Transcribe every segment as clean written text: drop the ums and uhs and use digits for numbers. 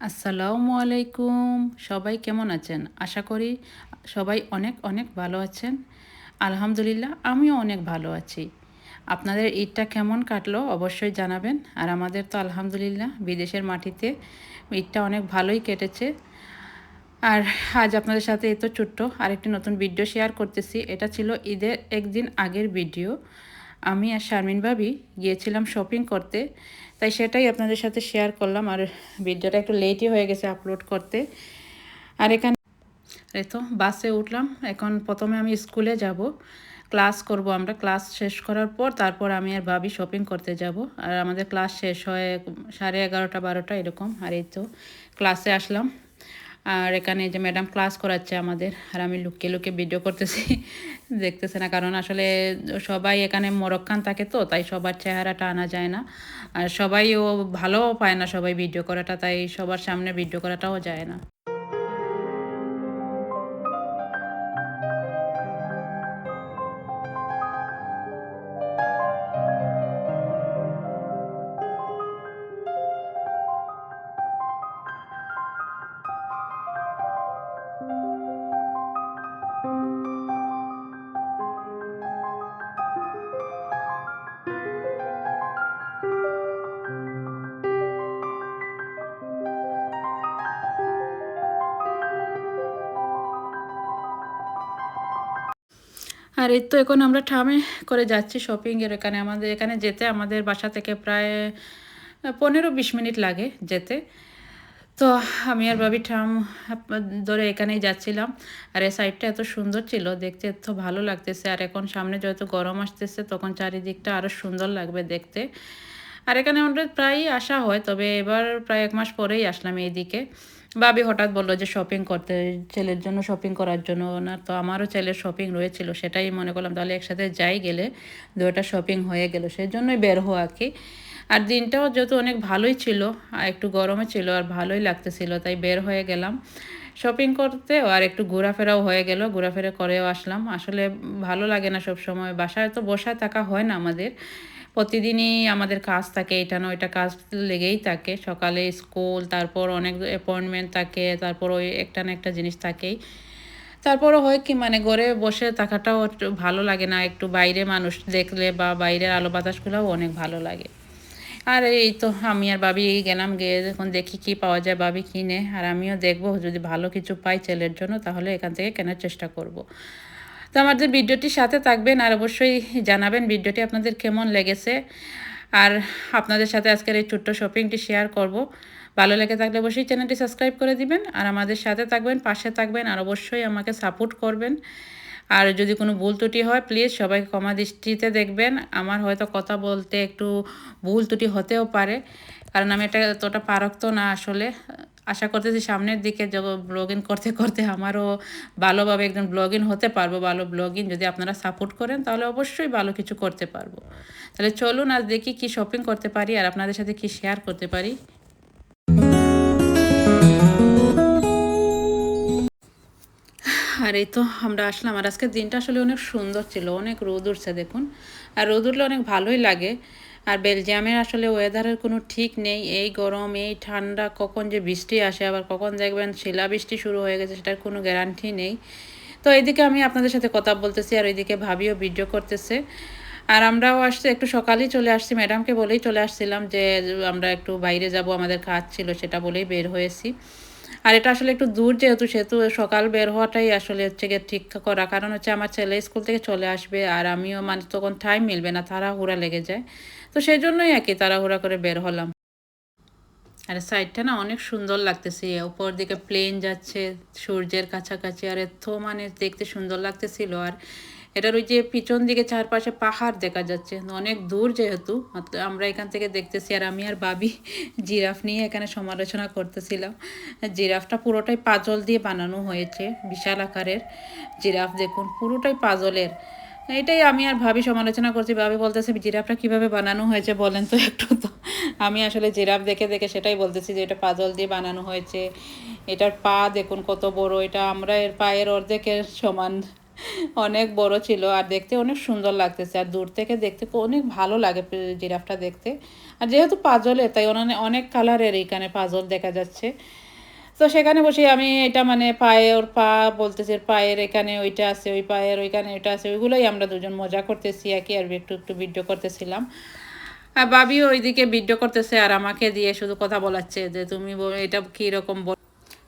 আসসালামু আলাইকুম। সবাই কেমন আছেন? আশা করি সবাই অনেক অনেক ভালো আছেন। আলহামদুলিল্লাহ আমিও অনেক ভালো আছি। আপনাদের ঈদটা কেমন কাটলো অবশ্যই জানাবেন। আর আমাদের তো আলহামদুলিল্লাহ বিদেশের মাটিতে ঈদটা অনেক ভালোই কেটেছে। আর আজ আপনাদের সাথে এই তো ছোট্ট আরেকটি নতুন ভিডিও শেয়ার করতেছি। এটা ছিল ঈদের একদিন আগের ভিডিও। আমি আর শারমিন ভাবি গিয়েছিলাম শপিং করতে, তাই সেটাই আপনাদের সাথে শেয়ার করলাম। আর ভিডিওটা একটু লেটই হয়ে গেছে আপলোড করতে। আর এখানে এই তো বাসে উঠলাম। এখন প্রথমে আমি স্কুলে যাব, ক্লাস করব। আমরা ক্লাস শেষ করার পর তারপর আমি আর ভাবি শপিং করতে যাব। আর আমাদের ক্লাস শেষ হয় 11:30 12টা এরকম। আর এই তো ক্লাসে আসলাম। আর এখানে যে ম্যাডাম ক্লাস করাচ্ছে আমাদের, আর আমি লুকিয়ে লুকিয়ে ভিডিও করতেছি। দেখতেছে না, কারণ আসলে সবাই এখানে মরক্কান থাকে, তো তাই সবার চেহারাটা আনা যায় না। আর সবাইও ভালোও পায় না সবাই ভিডিও করাটা, তাই সবার সামনে ভিডিও করাটাও যায় না। আর এই তো এখন আমরা ট্রামে করে যাচ্ছি শপিংয়ের। এখানে যেতে আমাদের বাসা থেকে প্রায় 15-20 মিনিট লাগে যেতে। তো আমি আর ভাবি ট্রাম ধরে এখানেই যাচ্ছিলাম। আর এই সাইডটা এত সুন্দর ছিল, দেখতে এত ভালো লাগতেছে। আর এখন সামনে যত গরম আসতেছে তখন চারিদিকটা আরও সুন্দর লাগবে দেখতে। আর এখানে আমাদের প্রায়ই আসা হয়, তবে এবার প্রায় 1 মাস পরেই আসলাম এইদিকে। ভাবি হঠাৎ বললো যে শপিং করতে, ছেলের জন্য শপিং করার জন্য না, তো আমারও ছেলের শপিং রয়েছিল, সেটাই মনে করলাম তাহলে একসাথে যাই, গেলে দুটো শপিং হয়ে গেল, সেই জন্যই বের হওয়া আর কি। আর দিনটাও যেহেতু অনেক ভালোই ছিল, আর একটু গরমে ছিল আর ভালোই লাগতেছিল, তাই বের হয়ে গেলাম শপিং করতে। আর একটু ঘোরাফেরাও হয়ে গেল, ঘোরাফেরা করেও আসলাম। আসলে ভালো লাগে না সব সময়, বাসায় তো বসায় থাকা হয় না আমাদের, প্রতিদিনই আমাদের কাজ থাকে, এটা না ওইটা কাজ লেগেই থাকে। সকালে স্কুল, তারপর অনেক অ্যাপয়েন্টমেন্ট থাকে, তারপর ওই একটা না একটা জিনিস থাকেই। তারপরও হয় কি, মানে ঘরে বসে থাকাটাও একটু ভালো লাগে না, একটু বাইরে মানুষ দেখলে বা বাইরের আলো বাতাসগুলোও অনেক ভালো লাগে। আর এই তো আমি আর ভাবি গেলাম, গিয়ে এখন দেখি কি পাওয়া যায়, ভাবি কিনে, আর আমিও দেখবো যদি ভালো কিছু পাই ছেলের জন্য তাহলে এখান থেকে কেনার চেষ্টা করব। তো আমাদের ভিডিওটির সাথে থাকবেন আর অবশ্যই জানাবেন ভিডিওটি আপনাদের কেমন লেগেছে। আর আপনাদের সাথে আজকের এই ছোট্ট শপিংটি শেয়ার করব। ভালো লেগে থাকলে অবশ্যই চ্যানেলটি সাবস্ক্রাইব করে দিবেন আর আমাদের সাথে থাকবেন, পাশে থাকবেন, আর অবশ্যই আমাকে সাপোর্ট করবেন। আর যদি কোনো ভুল ত্রুটি হয় প্লিজ সবাই ক্ষমা দৃষ্টিতে দেখবেন। আমার হয়তো কথা বলতে একটু ভুল ত্রুটি হতেও পারে, কারণ আমি এটা এতটা পারক্ত না আসলে। আশা করতেছি সামনের দিকে ব্লগিং করতে করতে আমারও ভালোভাবে একজন ব্লগিং হতে পারবো। ভালো ব্লগিং যদি আপনারা সাপোর্ট করেন তাহলে অবশ্যই ভালো কিছু করতে পারবো। তাহলে চলুন আজ দেখি কি শপিং করতে পারি আর আপনাদের সাথে কি শেয়ার করতে পারি। আর এই তো আমরা আসলাম। আর আজকের দিনটা আসলে অনেক সুন্দর ছিল, অনেক রোদ উঠছে দেখুন। আর রোদ উঠলে অনেক ভালোই লাগে। আর বেলজিয়ামের আসলে ওয়েদারের কোনো ঠিক নেই, এই গরম এই ঠান্ডা, কখন যে বৃষ্টি আসে আবার কখন দেখবেন শিলাবৃষ্টি শুরু হয়ে গেছে, সেটার কোনো গ্যারান্টি নেই। তো এইদিকে আমি আপনাদের সাথে কথা বলতেছি আর ওইদিকে ভাবিও ভিডিও করতেছে। আর আমরাও আসছি একটু সকালেই চলে আসছি, ম্যাডামকে বলেই চলে আসছিলাম যে আমরা একটু বাইরে যাব, আমাদের কাজ ছিল, সেটা বলেই বের হয়েছি। আর এটা আসলে একটু দূর যেহেতু, সেহেতু সকাল বের হওয়াটাই আসলে হচ্ছে গিয়ে ঠিক করা, কারণ হচ্ছে আমার ছেলে স্কুল থেকে চলে আসবে আর আমিও মানে তখন টাইম মিলবে না, তাড়াহুড়া লেগে যায়। তো সেই জন্যই আর কি তাড়াহুড়া করে বের হলাম। আর সাইডটা না অনেক সুন্দর লাগতেছে, উপর দিকে প্লেন যাচ্ছে সূর্যের কাছাকাছি, আর এত মানে দেখতে সুন্দর লাগতেছিল। আর এটার ওই যে পিছন দিকে চারপাশে পাহাড় দেখা যাচ্ছে, অনেক দূর যেহেতু আমরা এখান থেকে দেখতেছি। আর আমি আর ভাবি জিরাফ নিয়ে এখানে সমালোচনা করতেছিলাম। জিরাফটা পুরোটাই পাজল দিয়ে বানানো হয়েছে, বিশাল আকারের জিরাফ দেখুন, পুরোটাই পাজলের। এটাই আমি আর ভাবি সমালোচনা করছি, ভাবি বলতেছে জিরাফটা কিভাবে বানানো হয়েছে বলেন তো একটু। তো আমি আসলে জিরাফ দেখে দেখে সেটাই বলতেছি যে এটা পাজল দিয়ে বানানো হয়েছে। এটার পা দেখুন কত বড়, এটা আমরা এর পায়ের অর্ধেকের সমান। অনেক বড় ছিল আর দেখতে অনেক সুন্দর লাগতেছে। আর দূর থেকে দেখতে অনেক ভালো লাগে জিরাফটা দেখতে। আর যেহেতু পাজলে তাই অনেক কালারের এখানে পাজল দেখা যাচ্ছে। তো সেখানে বসে আমি এটা মানে পায়ে ওর পা বলতেছে, পায়ের এখানে ওইটা আছে, ওই পায়ের ওইখানে এটা আছে, ওইগুলোই আমরা দুজন মজা করতেছি আর কি, আর একটু একটু ভিডিও করতেছিলাম। আর ভাবিও ওইদিকে ভিডিও করতেছে আর আমাকে দিয়ে শুধু কথা বলাচ্ছে যে তুমি এটা কীরকম বল।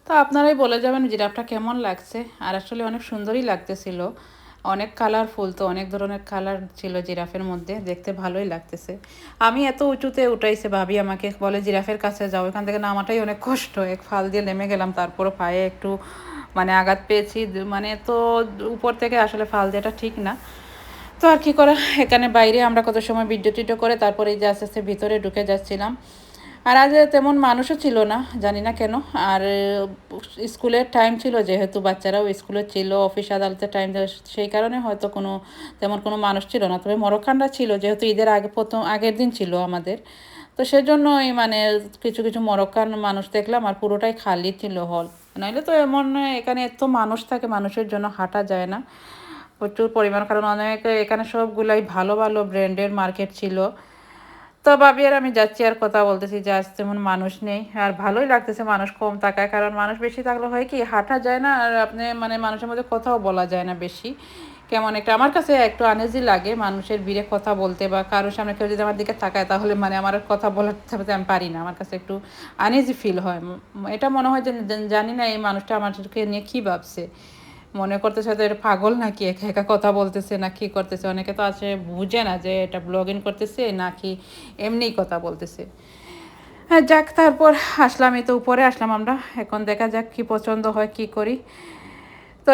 তো আপনারাই বলে যাবেন জিরাফটা কেমন লাগছে। আর আসলে অনেক সুন্দরই লাগতেছিল, অনেক কালারফুল, তো অনেক ধরনের কালার ছিল জিরাফের মধ্যে, দেখতে ভালোই লাগতেছে। আমি এত উঁচুতে উঠাইছে, ভাবি আমাকে বলে জিরাফের কাছে যাও, এখান থেকে নামাটাই অনেক কষ্ট, এক ফাল দিয়ে নেমে গেলাম, তারপরও পায়ে একটু মানে আঘাত পেয়েছি, মানে তো উপর থেকে আসলে ফাল দেওয়াটা ঠিক না। তো আর কি করা, এখানে বাইরে আমরা কত সময় ভিডিও টিডিও করে তারপরে এই যে আস্তে আস্তে ভিতরে ঢুকে যাচ্ছিলাম। আর আজ তেমন মানুষও ছিল না, জানি না কেন। আর স্কুলের টাইম ছিল, যেহেতু বাচ্চারাও স্কুলে ছিল, অফিস আদালতের টাইম, সেই কারণে হয়তো তেমন কোনো মানুষ ছিল না। তবে মরক্কানরা ছিল, যেহেতু ঈদের আগের দিন ছিল আমাদের, তো সেজন্যই মানে কিছু কিছু মরক্কান মানুষ দেখলাম। আর পুরোটাই খালি ছিল হল, নাহলে তো এমন এখানে এত মানুষ থাকে, মানুষের জন্য হাঁটা যায় না প্রচুর পরিমাণ, কারণ অনেক এখানে সবগুলাই ভালো ভালো ব্র্যান্ডের মার্কেট ছিল। তো ভাবি আর আমি যাচ্ছি আর কথা বলতেছি যে আজ তেমন মানুষ নেই, আর ভালোই লাগতেছে মানুষ কম থাকায়, কারণ মানুষ বেশি থাকলে হয় কি হাঁটা যায় না, আর আপনি মানে মানুষের মধ্যে কথাও বলা যায় না বেশি, কেমন একটা আমার কাছে একটু আনইজি লাগে মানুষের ভিড়ে কথা বলতে, বা কারোর সামনে কেউ যদি আমার দিকে তাকায় তাহলে মানে আমার কথা বলার আমি পারি না, আমার কাছে একটু আনইজি ফিল হয়। এটা মনে হয় যে জানি না এই মানুষটা আমাদেরকে নিয়ে কী ভাবছে, মনে করতেছে হয়তো এটা পাগল নাকি, একা একা কথা বলতেছে না কি করতেছে, অনেকে তো আছে বুঝে না যে এটা ব্লগিং করতেছে নাকি এমনিই কথা বলতেছে। হ্যাঁ যাক, তারপর আসলাম, এই তো উপরে আসলাম আমরা, এখন দেখা যাক কি পছন্দ হয় কি করি। তো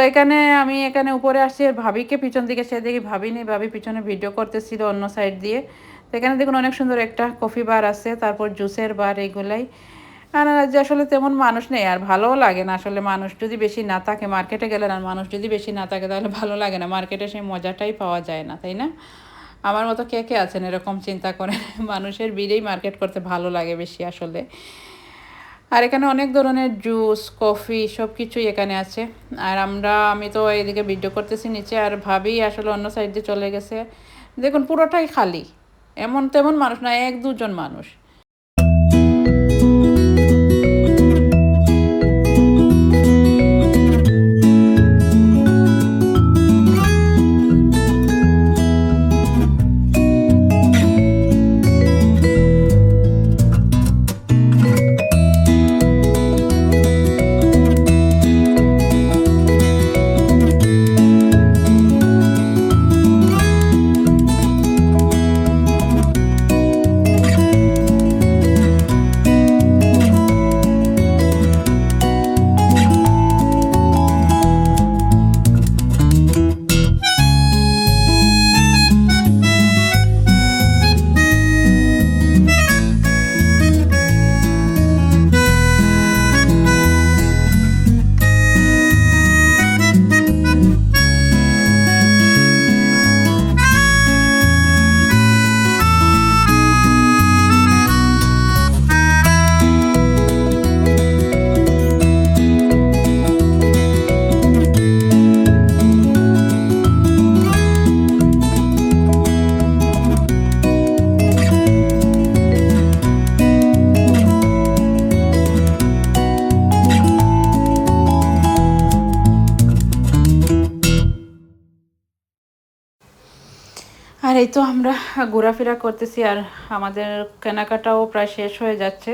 আমি এখানে উপরে আসছি, আর ভাবিকে পিছন দিকে সে দেখি ভাবি নেই, ভাবি পিছনে ভিডিও করতেছিল অন্য সাইড দিয়ে। তো এখানে দেখুন অনেক সুন্দর একটা কফি বার আছে, তারপর জুসের বার, এইগুলাই। আর যে আসলে তেমন মানুষ নেই, আর ভালোও লাগে না আসলে, মানুষ যদি বেশি না থাকে মার্কেটে গেলে, আর মানুষ যদি বেশি না থাকে তাহলে ভালো লাগে না, মার্কেটে সেই মজাটাই পাওয়া যায় না, তাই না? আমার মতো কে কে আছেন এরকম চিন্তা করেন? মানুষের ভিড়েই মার্কেট করতে ভালো লাগে বেশি আসলে। আর এখানে অনেক ধরনের জুস, কফি সব কিছুই এখানে আছে। আর আমি তো এইদিকে ভিডিও করতেছি নিচে, আর ভাবি আসলে অন্য সাইড দিয়ে চলে গেছে। দেখুন পুরোটাই খালি, এমন তেমন মানুষ না, এক দুজন মানুষ। আর এই তো আমরা ঘোরাফেরা করতেছি, আর আমাদের কেনাকাটাও প্রায় শেষ হয়ে যাচ্ছে।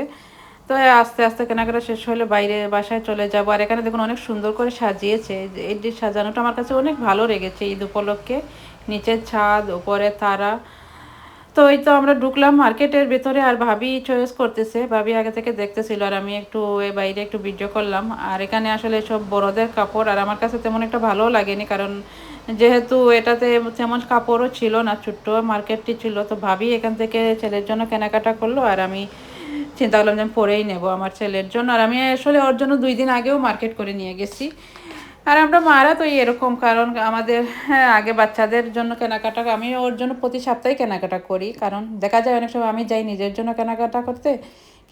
তো আস্তে আস্তে কেনাকাটা শেষ হলে বাইরে বাসায় চলে যাবো। আর এখানে দেখুন অনেক সুন্দর করে সাজিয়েছে, এই যে সাজানোটা আমার কাছে অনেক ভালো লেগেছে ঈদ উপলক্ষে, নিচের ছাদ, উপরে তারা। তো এই তো আমরা ঢুকলাম মার্কেটের ভেতরে, আর ভাবি চয়েস করতেছে, ভাবি আগে থেকে দেখতেছিল, আর আমি একটু বাইরে একটু ভিডিও করলাম। আর এখানে আসলে সব বড়দের কাপড়, আর আমার কাছে তেমন একটা ভালো লাগেনি, কারণ যেহেতু এটাতে তেমন কাপড়ও ছিল না, ছোট্ট মার্কেটটি ছিল। তো ভাবি এখান থেকে ছেলের জন্য কেনাকাটা করলো, আর আমি চিন্তা করলাম যে আমি পরেই নেবো আমার ছেলের জন্য। আর আমি আসলে ওর জন্য 2 দিন আগেও মার্কেট করে নিয়ে গেছি। আর আমরা মারা তো এরকম, কারণ আমাদের আগে বাচ্চাদের জন্য কেনাকাটা, আমি ওর জন্য প্রতি সপ্তাহে কেনাকাটা করি, কারণ দেখা যায় অনেক সময় আমি যাই নিজের জন্য কেনাকাটা করতে,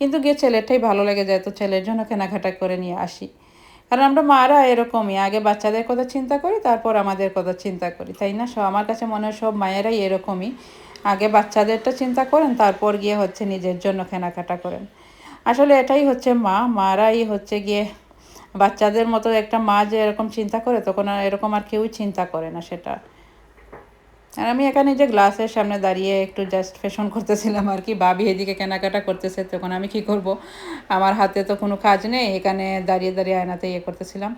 কিন্তু গিয়ে ছেলেরটাই ভালো লেগে যায়, তো ছেলের জন্য কেনাকাটা করে নিয়ে আসি। কারণ আমরা মারা এরকমই, আগে বাচ্চাদের কথা চিন্তা করি, তারপর আমাদের কথা চিন্তা করি, তাই না? আমার কাছে মনে হয় সব মায়েরাই এরকমই, আগে বাচ্চাদেরটা চিন্তা করেন, তারপর গিয়ে হচ্ছে নিজের জন্য কেনাকাটা করেন। আসলে এটাই হচ্ছে মারাই হচ্ছে গিয়ে বাচ্চাদের মতো, একটা মা যে এরকম চিন্তা করে, তখন আর এরকম আর কেউই চিন্তা করে না সেটা। আর আমি এখানে যে গ্লাসের সামনে দাঁড়িয়ে একটু জাস্ট ফ্যাশন করতেছিলাম আর কি, ভাবি এদিকে কেনাকাটা করতেছে, তখন আমি কি করব, আমার হাতে তো কোনো কাজ নেই, এখানে দাঁড়িয়ে দাঁড়িয়ে আয়নাতে ইয়ে করতেছিলাম।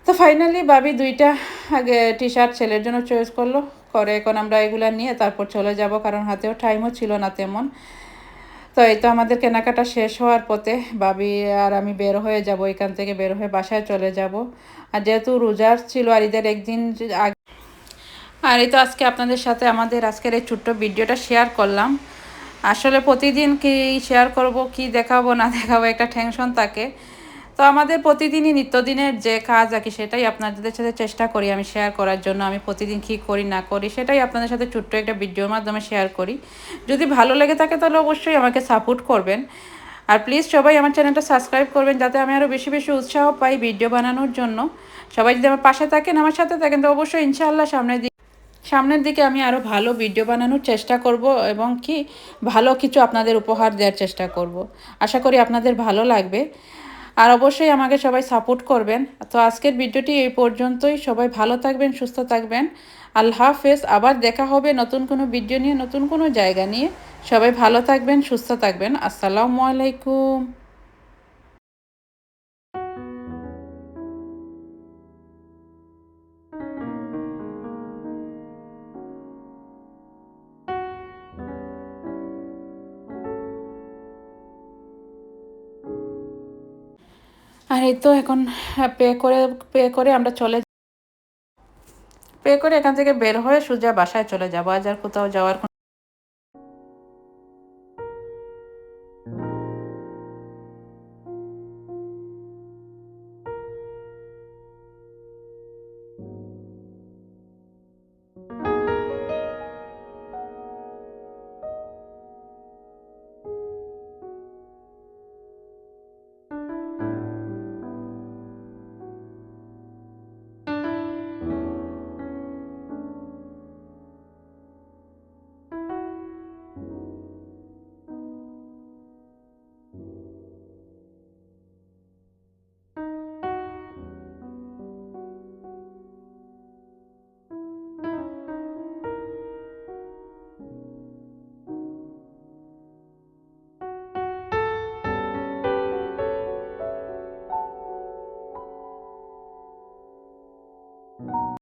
তো ফাইনালি ভাবি দুইটা আগে টি শার্ট ছেলের জন্য চয়েস করলো, করে এখন আমরা এগুলো নিয়ে তারপর চলে যাব, কারণ হাতেও টাইমও ছিল না তেমন। তো এই তো আমাদের কেনাকাটা শেষ হওয়ার পথে ভাবি আর আমি বের হয়ে যাব, এখান থেকে বের হয়ে বাসায় চলে যাব। আর যেহেতু রোজার ছিল আর ঈদের একদিন আগে, আর এই তো আজকে আপনাদের সাথে আমাদের আজকের এই ছোট্ট ভিডিওটা শেয়ার করলাম। আসলে প্রতিদিন কি শেয়ার করব, কি দেখাবো না দেখাবো, একটা টেনশন থাকে। তো আমাদের প্রতিদিনই নিত্যদিনের যে কাজ আর কি, সেটাই আপনাদের সাথে চেষ্টা করি আমি শেয়ার করার জন্য। আমি প্রতিদিন কী করি না করি সেটাই আপনাদের সাথে ছোট্ট একটা ভিডিওর মাধ্যমে শেয়ার করি। যদি ভালো লেগে থাকে তাহলে অবশ্যই আমাকে সাপোর্ট করবেন। আর প্লিজ সবাই আমার চ্যানেলটা সাবস্ক্রাইব করবেন, যাতে আমি আরও বেশি বেশি উৎসাহ পাই ভিডিও বানানোর জন্য। সবাই যদি আমার পাশে থাকেন, আমার সাথে থাকেন, তো অবশ্যই ইনশাআল্লাহ সামনের দিকে আমি আরও ভালো ভিডিও বানানোর চেষ্টা করব, এবং কি ভালো কিছু আপনাদের উপহার দেওয়ার চেষ্টা করব। আশা করি আপনাদের ভালো লাগবে। আর অবশ্যই আমাকে সবাই সাপোর্ট করবেন। তো আজকের ভিডিওটি এই পর্যন্তই। সবাই ভালো থাকবেন, সুস্থ থাকবেন। আল্লাহ হাফেজ। আবার দেখা হবে নতুন কোনো ভিডিও নিয়ে, নতুন কোনো জায়গা নিয়ে। সবাই ভালো থাকবেন, সুস্থ থাকবেন। আসসালামু আলাইকুম। আর এই তো এখন পে করে পে করে এখান থেকে বের হয়ে সোজা বাসায় চলে যাবো। আজ আর কোথাও যাওয়ার